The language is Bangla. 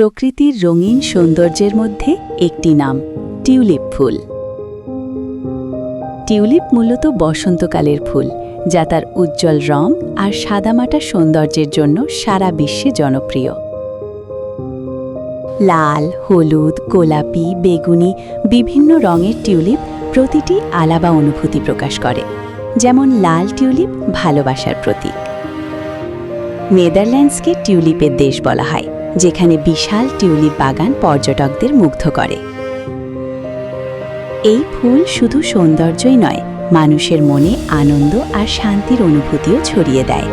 প্রকৃতির রঙিন সৌন্দর্যের মধ্যে একটি নাম টিউলিপ ফুল। টিউলিপ মূলত বসন্তকালের ফুল, যা তার উজ্জ্বল রং আর সাদামাটা সৌন্দর্যের জন্য সারা বিশ্বে জনপ্রিয়। লাল, হলুদ, গোলাপি, বেগুনি বিভিন্ন রঙের টিউলিপ প্রতিটি আলাদা অনুভূতি প্রকাশ করে। যেমন লাল টিউলিপ ভালোবাসার প্রতীক। নেদারল্যান্ডসকে টিউলিপের দেশ বলা হয়, যেখানে বিশাল টিউলিপ বাগান পর্যটকদের মুগ্ধ করে। এই ফুল শুধু সৌন্দর্যই নয়, মানুষের মনে আনন্দ আর শান্তির অনুভূতিও ছড়িয়ে দেয়।